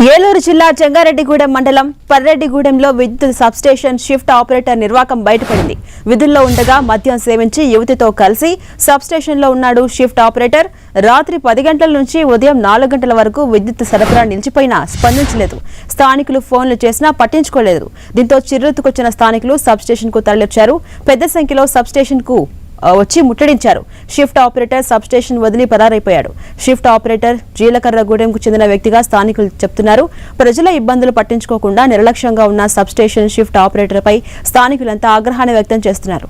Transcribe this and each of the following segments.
ఏలూరు జిల్లా జంగారెడ్డిగూడెం మండలం పర్రెడ్డిగూడెంలో విద్యుత్ సబ్స్టేషన్ షిఫ్ట్ ఆపరేటర్ నిర్వాకం బయటపడింది. విధుల్లో ఉండగా మద్యం సేవించి యువతితో కలిసి సబ్స్టేషన్లో ఉన్నాడు షిఫ్ట్ ఆపరేటర్. రాత్రి 10 గంటల నుంచి ఉదయం 4 గంటల వరకు విద్యుత్ సరఫరా నిలిచిపోయినా స్పందించలేదు. స్థానికులు ఫోన్లు చేసినా పట్టించుకోలేదు. దీంతో చిర్రెత్తుకొచ్చిన స్థానికులు సబ్స్టేషన్కు తరలివచ్చారు. పెద్ద సంఖ్యలో సబ్స్టేషన్కు వచ్చి ముట్టడించారు. షిఫ్ట్ ఆపరేటర్ సబ్స్టేషన్ వదిలి పరారైపోయాడు. షిఫ్ట్ ఆపరేటర్ జీలకర్రగూడెంకు చెందిన వ్యక్తిగా స్థానికులు చెప్తున్నారు. ప్రజల ఇబ్బందులు పట్టించుకోకుండా నిర్లక్ష్యంగా ఉన్న సబ్స్టేషన్ షిఫ్ట్ ఆపరేటర్పై స్థానికులంతా ఆగ్రహాన్ని వ్యక్తం చేస్తున్నారు.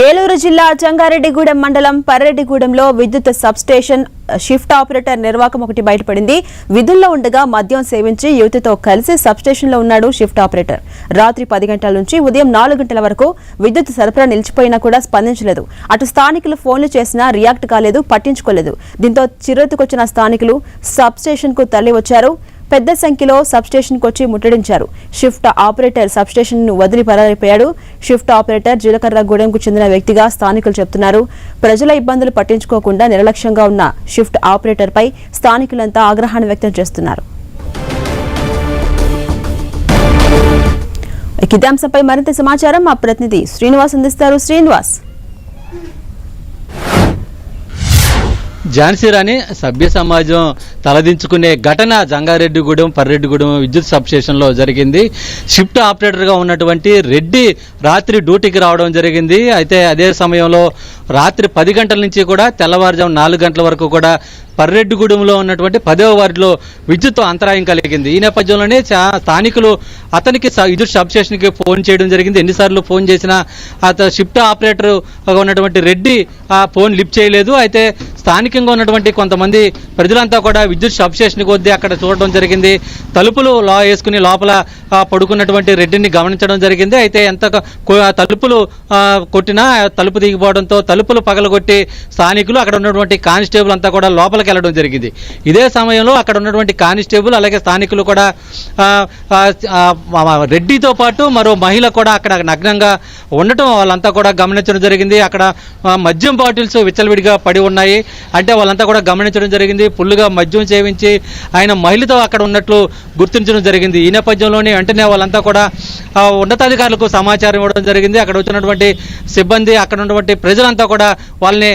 ఏలూరు జిల్లా జంగారెడ్డిగూడెం మండలం పర్రెడ్డిగూడెంలో విద్యుత్ సబ్స్టేషన్ షిఫ్ట్ ఆపరేటర్ నిర్వాకం ఒకటి బయటపడింది. విధుల్లో ఉండగా మద్యం సేవించి యువతితో కలిసి సబ్స్టేషన్లో ఉన్నాడు షిఫ్ట్ ఆపరేటర్. రాత్రి 10 గంటల నుంచి ఉదయం 4 గంటల వరకు విద్యుత్ సరఫరా నిలిచిపోయినా కూడా స్పందించలేదు. అటు స్థానికులు ఫోన్లు చేసినా రియాక్ట్ కాలేదు, పట్టించుకోలేదు. దీంతో చిరెత్తుకొచ్చిన స్థానికులు సబ్స్టేషన్కు తరలి వచ్చారు. పెద్ద సంఖ్యలో సబ్స్టేషన్కు వచ్చి ముట్టడించారు. షిఫ్ట్ ఆపరేటర్ సబ్స్టేషన్ను వదిలి పరారైపోయాడు. షిఫ్ట్ ఆపరేటర్ జీలకర్రగూడెంకు చెందిన వ్యక్తిగా స్థానికులు చెప్తున్నారు. ప్రజల ఇబ్బందులు పట్టించుకోకుండా నిర్లక్ష్యంగా ఉన్న షిఫ్ట్ ఆపరేటర్పై స్థానికులంతా ఆగ్రహాన్ని వ్యక్తం చేస్తున్నారు. ఇదే అంశంపై మరింత సమాచారం మా ప్రతినిధి శ్రీనివాస్ అందిస్తారు. శ్రీనివాస్, ఝాన్సీ రాణి సభ్య సమాజం తలదించుకునే ఘటన జంగారెడ్డిగూడెం పర్రెడ్డిగూడెం విద్యుత్ సబ్స్టేషన్లో జరిగింది. షిఫ్ట్ ఆపరేటర్గా ఉన్నటువంటి రెడ్డి రాత్రి డ్యూటీకి రావడం జరిగింది. అయితే అదే సమయంలో రాత్రి 10 గంటల నుంచి కూడా తెల్లవారుజాము 4 గంటల వరకు కూడా పర్రెడ్డిగూడెంలో ఉన్నటువంటి 10వ వార్డులో విద్యుత్ అంతరాయం కలిగింది. ఈ నేపథ్యంలోనే స్థానికులు అతనికి విద్యుత్ సబ్స్టేషన్కి ఫోన్ చేయడం జరిగింది. ఎన్నిసార్లు ఫోన్ చేసినా అతను షిఫ్ట్ ఆపరేటర్ ఉన్నటువంటి రెడ్డి ఆ ఫోన్ లిఫ్ట్ చేయలేదు. అయితే స్థానికంగా ఉన్నటువంటి కొంతమంది ప్రజలంతా కూడా విద్యుత్ సబ్స్టేషన్కి వద్ద అక్కడ చూడడం జరిగింది. తలుపులు వేసుకుని లోపల పడుకున్నటువంటి రెడ్డిని గమనించడం జరిగింది. అయితే ఎంత తలుపులు కొట్టినా తలుపు దిగిపోవడంతో తలుపులు పగలగొట్టి స్థానికులు అక్కడ ఉన్నటువంటి కానిస్టేబుల్ అంతా కూడా లోపలికి వెళ్ళడం జరిగింది. ఇదే సమయంలో అక్కడ ఉన్నటువంటి కానిస్టేబుల్ అలాగే స్థానికులు కూడా రెడ్డితో పాటు మరో మహిళ కూడా అక్కడ నగ్నంగా ఉండటం వాళ్ళంతా కూడా గమనించడం జరిగింది. అక్కడ మద్యం బాటిల్స్ విచ్చలవిడిగా పడి ఉన్నాయి. అంటే వాళ్ళంతా కూడా గమనించడం జరిగింది. ఫుల్లుగా మద్యం సేవించి ఆయన మహిళతో అక్కడ ఉన్నట్లు గుర్తించడం జరిగింది. ఈ నేపథ్యంలోనే వెంటనే వాళ్ళంతా కూడా ఉన్నతాధికారులకు సమాచారం ఇవ్వడం జరిగింది. అక్కడ వచ్చినటువంటి సిబ్బంది అక్కడ ఉన్నటువంటి ప్రజలంతా కూడా వాళ్ళని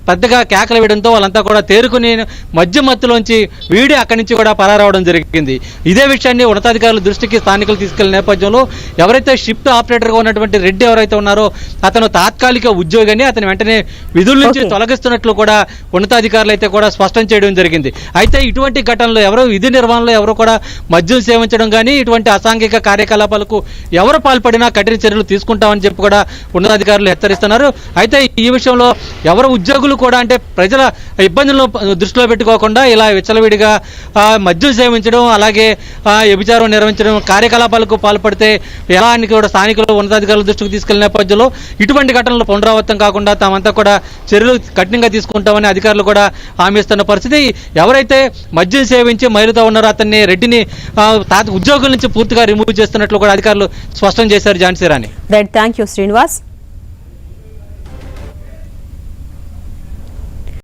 పెద్దగా కేకలు వేయడంతో వాళ్ళంతా కూడా తేరుకుని మద్యం మత్తులోంచి వీడి అక్కడి నుంచి కూడా పరారవడం జరిగింది. ఇదే విషయాన్ని ఉన్నతాధికారుల దృష్టికి స్థానికులు తీసుకెళ్లిన నేపథ్యంలో ఎవరైతే షిఫ్ట్ ఆపరేటర్గా ఉన్నటువంటి రెడ్డి ఎవరైతే ఉన్నారో అతను తాత్కాలిక ఉద్యోగిని అతను వెంటనే విధుల నుంచి తొలగిస్తున్నట్లు కూడా ఉన్నతాధికారులు అయితే కూడా స్పష్టం చేయడం జరిగింది. అయితే ఇటువంటి ఘటనలో ఎవరో విధి నిర్వహణలో ఎవరు కూడా మద్యం సేవించడం కానీ ఇటువంటి అసాంఘిక కార్యకలాపాలకు ఎవరు పాల్పడినా కఠిన చర్యలు తీసుకుంటామని చెప్పి కూడా ఉన్నతాధికారులు హెచ్చరిస్తున్నారు. అయితే ఈ విషయంలో ఎవరు ఉద్యోగులు కూడా అంటే ప్రజల ఇబ్బందులను దృష్టిలో పెట్టుకోకుండా ఇలా విచ్చలవిడిగా మద్యం సేవించడం అలాగే వ్యభిచారం నిర్వహించడం కార్యకలాపాలకు పాల్పడితే ఎలా అని కూడా స్థానికులు ఉన్నతాధికారుల దృష్టికి తీసుకెళ్లిన నేపథ్యంలో ఇటువంటి ఘటనలు పునరావృతం కాకుండా తామంతా కూడా చర్యలు కఠినంగా తీసుకుంటామని అధికారులు కూడా హామీ ఇస్తున్న పరిస్థితి. ఎవరైతే మద్యం సేవించి మహిళతో ఉన్నారో అతన్ని రెడ్డిని ఉద్యోగుల నుంచి పూర్తిగా రిమూవ్ చేస్తున్నట్లు కూడా అధికారులు స్పష్టం చేశారు. ఝాన్సీ రాణి. Thank you Srinivas.